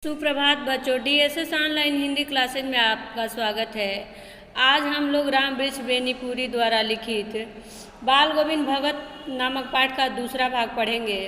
सुप्रभात बच्चों, DSS online Hindi classes में आपका स्वागत है। आज हम लोग राम वृक्ष बेनीपुरी द्वारा लिखित बाल गोविंद भगत नामक पाठ का दूसरा भाग पढ़ेंगे।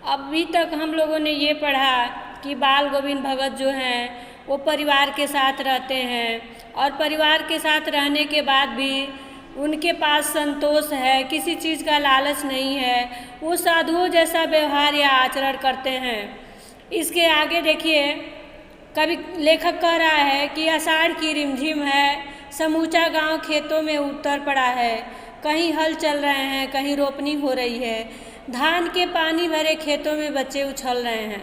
अभी तक हम लोगों ने ये पढ़ा कि बाल गोविंद भगत जो हैं वो परिवार के साथ रहते हैं और परिवार के साथ रहने के बाद भी उनके पास संतोष है, किसी चीज़ का लालच नहीं है, वो साधुओं जैसा व्यवहार या आचरण करते हैं। इसके आगे देखिए, कवि लेखक कह रहा है कि आषाढ़ की रिमझिम है, समूचा गांव खेतों में उतर पड़ा है, कहीं हल चल रहे हैं, कहीं रोपनी हो रही है, धान के पानी भरे खेतों में बच्चे उछल रहे हैं।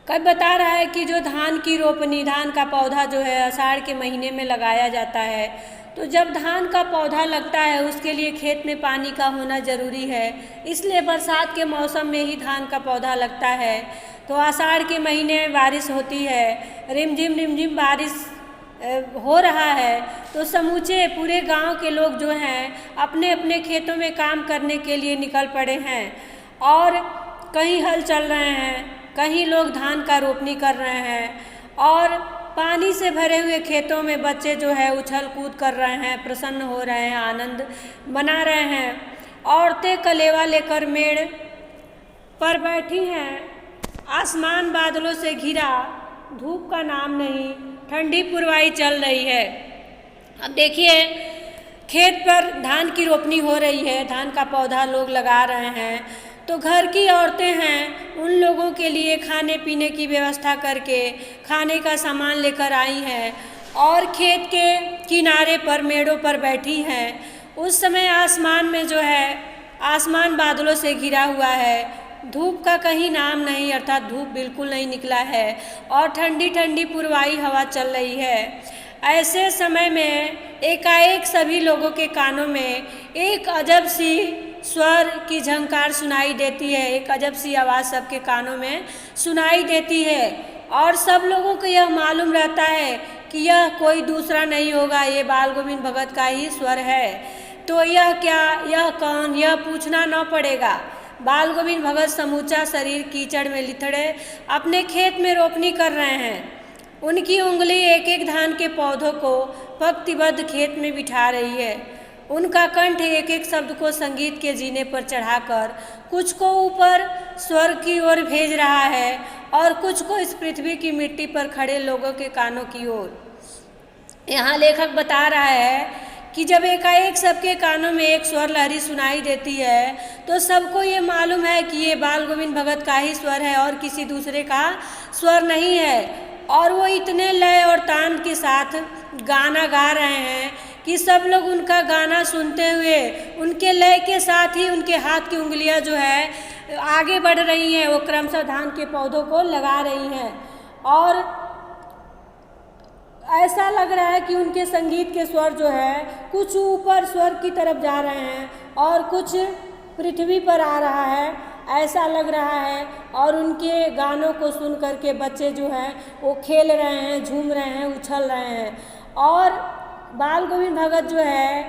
कवि बता रहा है कि जो धान की रोपनी, धान का पौधा जो है आषाढ़ के महीने में लगाया जाता है, तो जब धान का पौधा लगता है उसके लिए खेत में पानी का होना ज़रूरी है, इसलिए बरसात के मौसम में ही धान का पौधा लगता है। तो आषाढ़ के महीने में बारिश होती है, रिमझिम रिमझिम बारिश हो रहा है, तो समूचे पूरे गांव के लोग जो हैं अपने अपने खेतों में काम करने के लिए निकल पड़े हैं और कहीं हल चल रहे हैं, कहीं लोग धान का रोपनी कर रहे हैं और पानी से भरे हुए खेतों में बच्चे जो है उछल कूद कर रहे हैं, प्रसन्न हो रहे हैं, आनंद मना रहे हैं। औरतें कलेवा लेकर मेड़ पर बैठी हैं, आसमान बादलों से घिरा, धूप का नाम नहीं, ठंडी पुरवाई चल रही है। अब देखिए, खेत पर धान की रोपनी हो रही है, धान का पौधा लोग लगा रहे हैं, तो घर की औरतें हैं, उन लोगों के लिए खाने पीने की व्यवस्था करके खाने का सामान लेकर आई हैं और खेत के किनारे पर मेड़ों पर बैठी हैं। उस समय आसमान में जो है, आसमान बादलों से घिरा हुआ है, धूप का कहीं नाम नहीं, अर्थात धूप बिल्कुल नहीं निकला है और ठंडी ठंडी पुरवाई हवा चल रही है। ऐसे समय में एकाएक सभी लोगों के कानों में एक अजब सी स्वर की झंकार सुनाई देती है, एक अजब सी आवाज़ सबके कानों में सुनाई देती है और सब लोगों को यह मालूम रहता है कि यह कोई दूसरा नहीं होगा, ये बाल गोविंद भगत का ही स्वर है। तो यह क्या, यह कौन, यह पूछना न पड़ेगा। बाल गोविंद भगत समूचा शरीर कीचड़ में लिथड़े अपने खेत में रोपनी कर रहे हैं। उनकी उंगली एक एक धान के पौधों को पंक्तिबद्ध खेत में बिठा रही है। उनका कंठ एक एक शब्द को संगीत के जीने पर चढ़ाकर कुछ को ऊपर स्वर्ग की ओर भेज रहा है और कुछ को इस पृथ्वी की मिट्टी पर खड़े लोगों के कानों की ओर। यहाँ लेखक बता रहा है कि जब एकाएक सबके कानों में एक स्वर लहरी सुनाई देती है तो सबको ये मालूम है कि ये बाल गोविंद भगत का ही स्वर है और किसी दूसरे का स्वर नहीं है। और वो इतने लय और तान के साथ गाना गा रहे हैं कि सब लोग उनका गाना सुनते हुए उनके लय के साथ ही उनके हाथ की उंगलियां जो है आगे बढ़ रही हैं, वो क्रमशः धान के पौधों को लगा रही हैं और ऐसा लग रहा है कि उनके संगीत के स्वर जो है कुछ ऊपर स्वर्ग की तरफ जा रहे हैं और कुछ पृथ्वी पर आ रहा है, ऐसा लग रहा है। और उनके गानों को सुन करके बच्चे जो हैं वो खेल रहे हैं, झूम रहे हैं, उछल रहे हैं और बाल गोविंद भगत जो है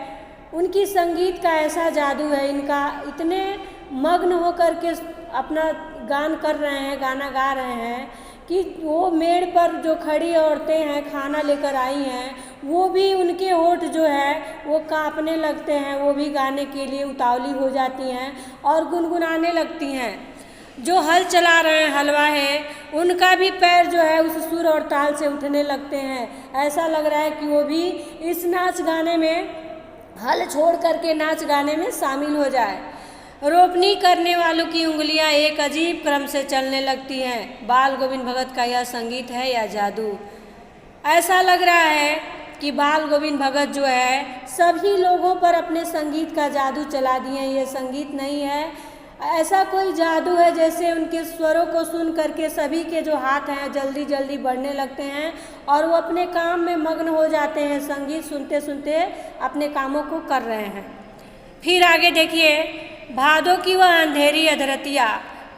उनकी संगीत का ऐसा जादू है, इनका इतने मग्न होकर के अपना गान कर रहे हैं, गाना गा रहे हैं कि वो मेड़ पर जो खड़ी औरतें हैं, खाना लेकर आई हैं, वो भी उनके होठ जो है वो कांपने लगते हैं, वो भी गाने के लिए उतावली हो जाती हैं और गुनगुनाने लगती हैं। जो हल चला रहे हैं हलवाहे, उनका भी पैर जो है उस सुर और ताल से उठने लगते हैं। ऐसा लग रहा है कि वो भी इस नाच गाने में, हल छोड़ करके नाच गाने में शामिल हो जाए। रोपनी करने वालों की उंगलियां एक अजीब क्रम से चलने लगती हैं। बाल गोविंद भगत का यह संगीत है या जादू? ऐसा लग रहा है कि बाल गोविंद भगत जो है सभी लोगों पर अपने संगीत का जादू चला दिए। ये संगीत नहीं है, ऐसा कोई जादू है जैसे उनके स्वरों को सुन करके सभी के जो हाथ हैं जल्दी जल्दी बढ़ने लगते हैं और वो अपने काम में मग्न हो जाते हैं, संगीत सुनते सुनते अपने कामों को कर रहे हैं। फिर आगे देखिए, भादों की वह अंधेरी अधरतिया,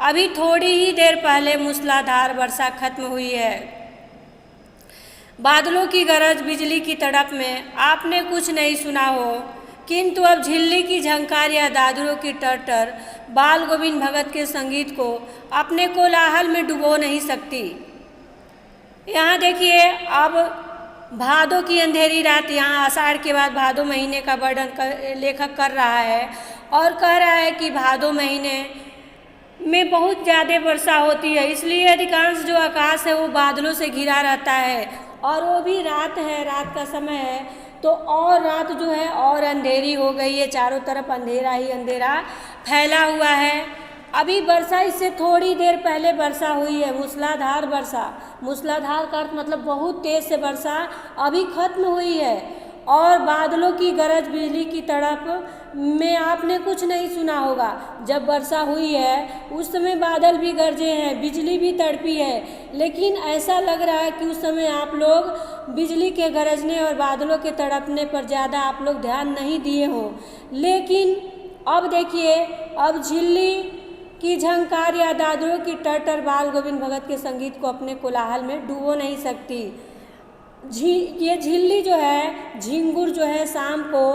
अभी थोड़ी ही देर पहले मूसलाधार वर्षा खत्म हुई है। बादलों की गरज, बिजली की तड़प में आपने कुछ नहीं सुना हो किंतु अब झिल्ली की झंकार या दादुरों की टर्टर बाल गोविंद भगत के संगीत को अपने कोलाहल में डुबो नहीं सकती। यहाँ देखिए, अब भादों की अंधेरी रात, यहाँ आषाढ़ के बाद भादों महीने का वर्णन लेखक कर रहा है और कह रहा है कि भादों महीने में बहुत ज़्यादा वर्षा होती है, इसलिए अधिकांश जो आकाश है वो बादलों से घिरा रहता है और वो भी रात है, रात का समय है, तो और रात जो है और अंधेरी हो गई है, चारों तरफ अंधेरा ही अंधेरा फैला हुआ है। अभी वर्षा इससे थोड़ी देर पहले वर्षा हुई है, मूसलाधार वर्षा। मूसलाधार का अर्थ मतलब बहुत तेज़ से वर्षा अभी खत्म हुई है और बादलों की गरज, बिजली की तड़प में आपने कुछ नहीं सुना होगा। जब वर्षा हुई है उस समय बादल भी गरजे हैं, बिजली भी तड़पी है, लेकिन ऐसा लग रहा है कि उस समय आप लोग बिजली के गरजने और बादलों के तड़पने पर ज़्यादा आप लोग ध्यान नहीं दिए हों। लेकिन अब देखिए, अब झिल्ली की झंकार या दादुरों की टर्टर बाल गोविंद भगत के संगीत को अपने कोलाहल में डुबो नहीं सकती। ये झिल्ली जो है, झिंगुर जो है, शाम को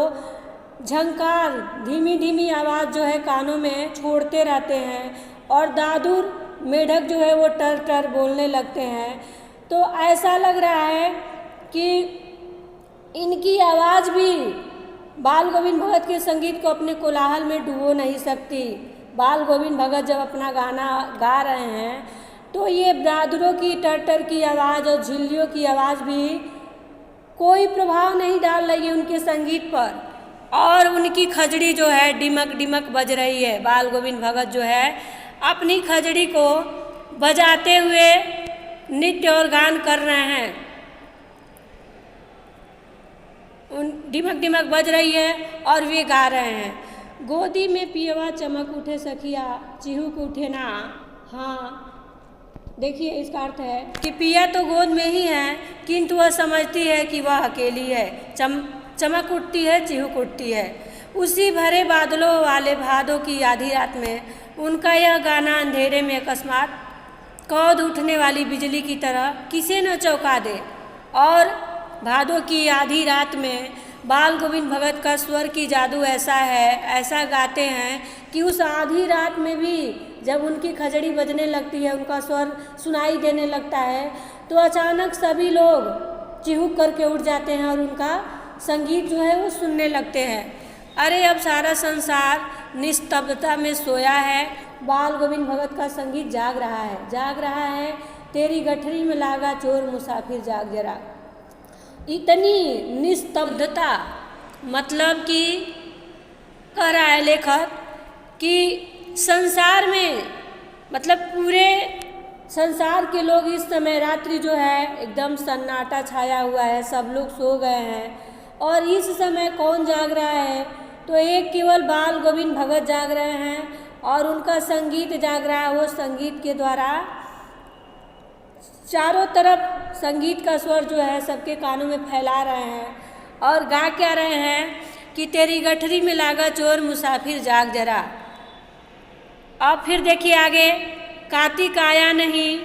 झंकार, धीमी धीमी आवाज़ जो है कानों में छोड़ते रहते हैं और दादुर, मेढक जो है वो टर टर बोलने लगते हैं। तो ऐसा लग रहा है कि इनकी आवाज़ भी बाल गोविंद भगत के संगीत को अपने कोलाहल में डुबो नहीं सकती। बाल गोविंद भगत जब अपना गाना गा रहे हैं तो ये दादुरों की टर्टर की आवाज़ और झिल्लियों की आवाज़ भी कोई प्रभाव नहीं डाल रही है उनके संगीत पर, और उनकी खजड़ी जो है डिमक डिमक बज रही है। बाल गोविंद भगत जो है अपनी खजड़ी को बजाते हुए नृत्य और गान कर रहे हैं। डिमक डिमक बज रही है और वे गा रहे हैं। गोदी में पियवा चमक उठे सखिया, चिहुक उठे ना। हाँ, देखिए इसका अर्थ है कि पिया तो गोद में ही है, किंतु वह समझती है कि वह अकेली है। चमक उठती है, चिहुक उठती है। उसी भरे बादलों वाले भादों की आधी रात में उनका यह गाना अंधेरे में अकस्मात कौध उठने वाली बिजली की तरह किसे न चौंका दे। और भादों की आधी रात में बाल गोविंद भगत का स्वर की जादू ऐसा है, ऐसा गाते हैं कि उस आधी रात में भी जब उनकी खजड़ी बजने लगती है, उनका स्वर सुनाई देने लगता है, तो अचानक सभी लोग चिहुक करके उठ जाते हैं और उनका संगीत जो है वो सुनने लगते हैं। अरे अब सारा संसार निस्तब्धता में सोया है, बाल गोविंद भगत का संगीत जाग रहा है, जाग रहा है। तेरी गठरी में लागा चोर मुसाफिर जाग जरा। इतनी निस्तब्धता, मतलब कि कह रहा है लेखक कि संसार में, मतलब पूरे संसार के लोग इस समय, रात्रि जो है एकदम सन्नाटा छाया हुआ है, सब लोग सो गए हैं और इस समय कौन जाग रहा है? तो एक केवल बाल गोविंद भगत जाग रहे हैं और उनका संगीत जाग रहा है। वो संगीत के द्वारा चारों तरफ संगीत का स्वर जो है सबके कानों में फैला रहे हैं और गा क्या रहे हैं कि तेरी गठरी में लागा चोर मुसाफिर जाग जरा। अब फिर देखिए आगे, कार्तिक आया नहीं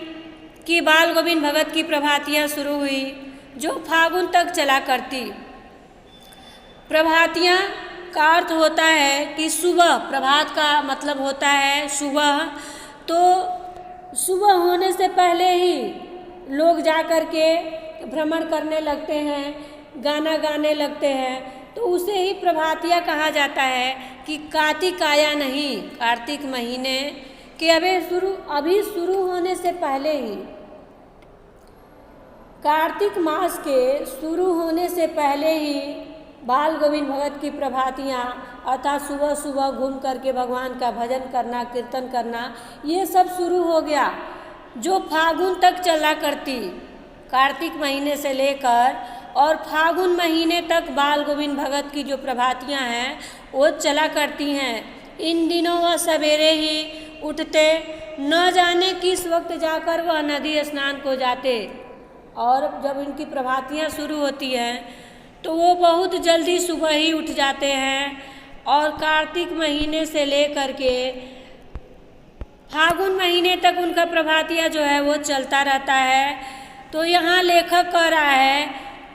कि बाल गोविंद भगत की प्रभातियाँ शुरू हुई जो फागुन तक चला करती। प्रभातियाँ का अर्थ होता है कि सुबह, प्रभात का मतलब होता है सुबह, तो सुबह होने से पहले ही लोग जा कर के भ्रमण करने लगते हैं, गाना गाने लगते हैं, तो उसे ही प्रभातिया कहा जाता है। कि कार्तिक आया नहीं, कार्तिक महीने के अभी शुरू होने से पहले ही, कार्तिक मास के शुरू होने से पहले ही बाल गोविंद भगत की प्रभातियाँ, अर्थात सुबह सुबह घूम करके भगवान का भजन करना, कीर्तन करना, ये सब शुरू हो गया, जो फागुन तक चला करती। कार्तिक महीने से लेकर और फागुन महीने तक बाल गोविंद भगत की जो प्रभातियाँ हैं वो चला करती हैं। इन दिनों वह सवेरे ही उठते, न जाने किस वक्त जाकर वह नदी स्नान को जाते, और जब इनकी प्रभातियाँ शुरू होती हैं तो वो बहुत जल्दी सुबह ही उठ जाते हैं और कार्तिक महीने से लेकर के फागुन महीने तक उनका प्रभातिया जो है वो चलता रहता है। तो यहाँ लेखक कह रहा है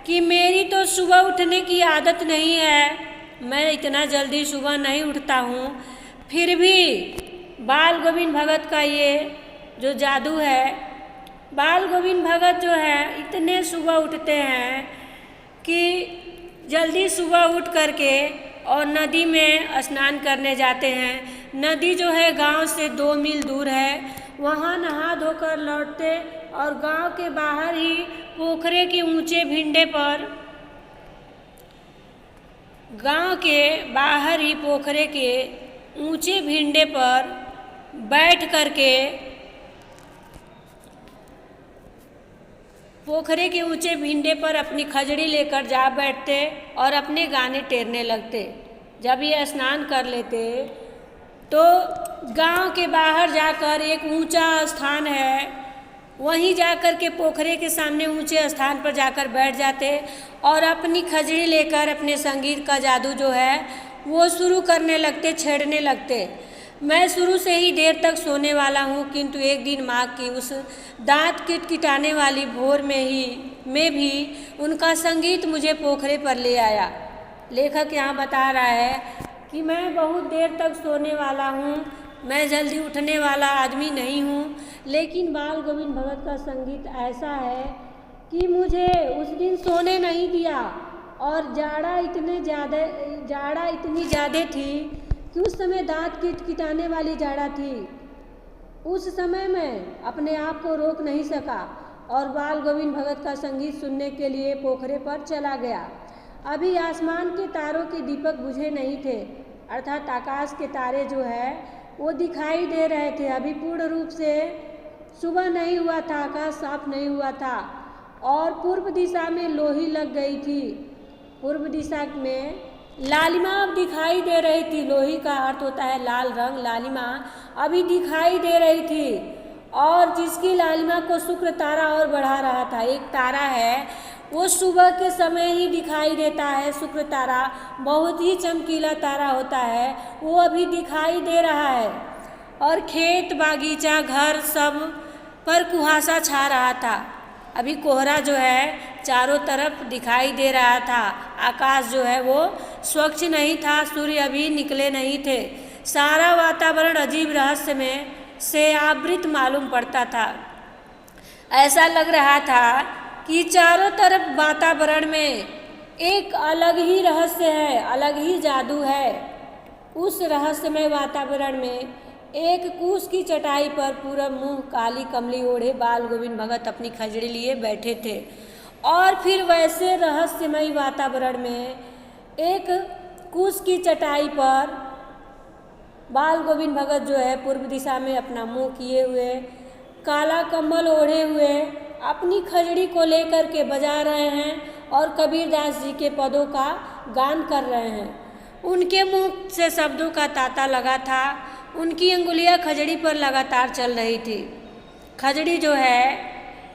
कि मेरी तो सुबह उठने की आदत नहीं है, मैं इतना जल्दी सुबह नहीं उठता हूँ, फिर भी बाल गोविंद भगत का ये जो जादू है, बाल गोविंद भगत जो है इतने सुबह उठते हैं कि जल्दी सुबह उठ करके और नदी में स्नान करने जाते हैं। नदी जो है गांव से 2 मील दूर है, वहाँ नहा धोकर लौटते और गांव के बाहर ही पोखरे के ऊंचे भिंडे पर, गांव के बाहर ही पोखरे के ऊंचे भिंडे पर बैठ करके, पोखरे के ऊंचे भिंडे पर अपनी खजड़ी लेकर जा बैठते और अपने गाने टेरने लगते। जब ये स्नान कर लेते तो गांव के बाहर जाकर एक ऊंचा स्थान है, वहीं जाकर के पोखरे के सामने ऊंचे स्थान पर जाकर बैठ जाते और अपनी खजड़ी लेकर अपने संगीत का जादू जो है वो शुरू करने लगते, छेड़ने लगते। मैं शुरू से ही देर तक सोने वाला हूँ, किंतु एक दिन माँ की उस दांत किटकिटाने वाली भोर में भी उनका संगीत मुझे पोखरे पर ले आया। लेखक यहाँ बता रहा है कि मैं बहुत देर तक सोने वाला हूँ, मैं जल्दी उठने वाला आदमी नहीं हूँ, लेकिन बाल गोविंद भगत का संगीत ऐसा है कि मुझे उस दिन सोने नहीं दिया। और जाड़ा इतनी ज़्यादा थी कि उस समय दांत किटकिटाने वाली जाड़ा थी। उस समय मैं अपने आप को रोक नहीं सका और बाल गोविंद भगत का संगीत सुनने के लिए पोखरे पर चला गया। अभी आसमान के तारों के दीपक बुझे नहीं थे, अर्थात आकाश के तारे जो है वो दिखाई दे रहे थे। अभी पूर्ण रूप से सुबह नहीं हुआ था, आकाश साफ नहीं हुआ था और पूर्व दिशा में लोही लग गई थी। पूर्व दिशा में लालिमा अब दिखाई दे रही थी। लोही का अर्थ होता है लाल रंग। लालिमा अभी दिखाई दे रही थी और जिसकी लालिमा को शुक्र तारा और बढ़ा रहा था। एक तारा है वो सुबह के समय ही दिखाई देता है। शुक्र तारा बहुत ही चमकीला तारा होता है, वो अभी दिखाई दे रहा है। और खेत बागीचा घर सब पर कुहासा छा रहा था। अभी कोहरा जो है चारों तरफ दिखाई दे रहा था। आकाश जो है वो स्वच्छ नहीं था, सूर्य अभी निकले नहीं थे। सारा वातावरण अजीब रहस्य में से आवृत मालूम पड़ता था। ऐसा लग रहा था कि चारों तरफ वातावरण में एक अलग ही रहस्य है, अलग ही जादू है। उस रहस्यमय वातावरण में एक कूस की चटाई पर पूरा मुंह काली कमली ओढ़े बाल गोविंद भगत अपनी खजड़ी लिए बैठे थे। और फिर वैसे रहस्यमय वातावरण में एक कूस की चटाई पर बाल गोविंद भगत जो है पूर्व दिशा में अपना मुंह किए हुए, काला कंबल ओढ़े हुए अपनी खजड़ी को लेकर के बजा रहे हैं और कबीरदास जी के पदों का गान कर रहे हैं। उनके मुंह से शब्दों का तांता लगा था, उनकी अंगुलियां खजड़ी पर लगातार चल रही थी। खजड़ी जो है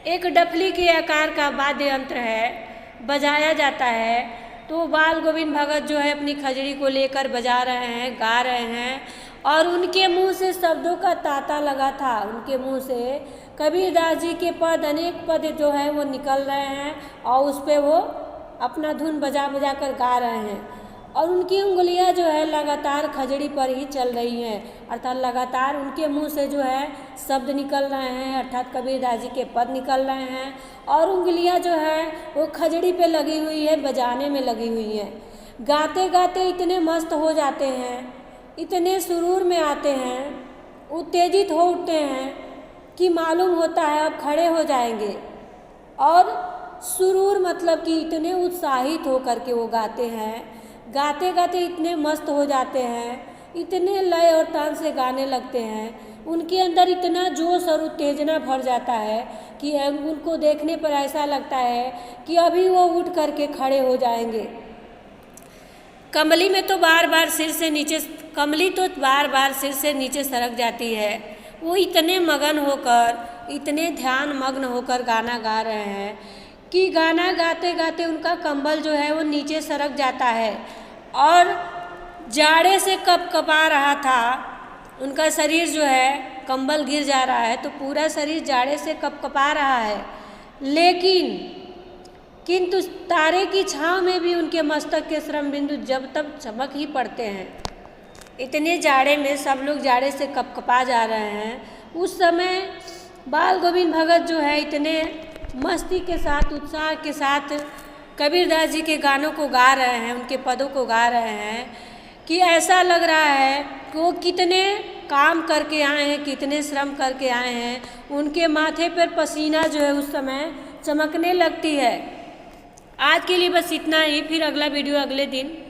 एक डफली के आकार का वाद्य यंत्र है, बजाया जाता है। तो बाल गोविंद भगत जो है अपनी खजड़ी को लेकर बजा रहे हैं, गा रहे हैं और उनके मुंह से शब्दों का तांता लगा था। उनके मुंह से कबीरदास जी के पद, अनेक पद जो है वो निकल रहे हैं और उस पर वो अपना धुन बजा बजा कर गा रहे हैं। और उनकी उंगलियां जो है लगातार खजड़ी पर ही चल रही हैं, अर्थात लगातार उनके मुंह से जो है शब्द निकल रहे हैं, अर्थात कबीरदास जी के पद निकल रहे हैं और उंगलियां जो है वो खजड़ी पे लगी हुई है, बजाने में लगी हुई हैं। गाते गाते इतने मस्त हो जाते हैं, इतने सुरूर में आते हैं, उत्तेजित हो उठते हैं कि मालूम होता है अब खड़े हो जाएंगे। और सुरूर मतलब कि इतने उत्साहित हो करके वो गाते हैं, गाते गाते इतने मस्त हो जाते हैं, इतने लय और तान से गाने लगते हैं। उनके अंदर इतना जोश और उत्तेजना भर जाता है कि उनको देखने पर ऐसा लगता है कि अभी वो उठ करके खड़े हो जाएंगे। कमली तो बार बार सिर से नीचे सरक जाती है। वो इतने मगन होकर, इतने ध्यान मग्न होकर गाना गा रहे हैं कि गाना गाते गाते उनका कंबल जो है वो नीचे सरक जाता है और जाड़े से कपकपा रहा था। उनका शरीर जो है, कंबल गिर जा रहा है तो पूरा शरीर जाड़े से कपकपा रहा है। लेकिन किंतु तारे की छाँव में भी उनके मस्तक के श्रम बिंदु जब तक चमक ही पड़ते हैं। इतने जाड़े में सब लोग जाड़े से कपकपा जा रहे हैं। उस समय बाल गोविंद भगत जो है इतने मस्ती के साथ, उत्साह के साथ कबीरदास जी के गानों को गा रहे हैं, उनके पदों को गा रहे हैं कि ऐसा लग रहा है कि वो कितने काम करके आए हैं, कितने श्रम करके आए हैं। उनके माथे पर पसीना जो है उस समय चमकने लगती है। आज के लिए बस इतना ही, फिर अगला वीडियो अगले दिन।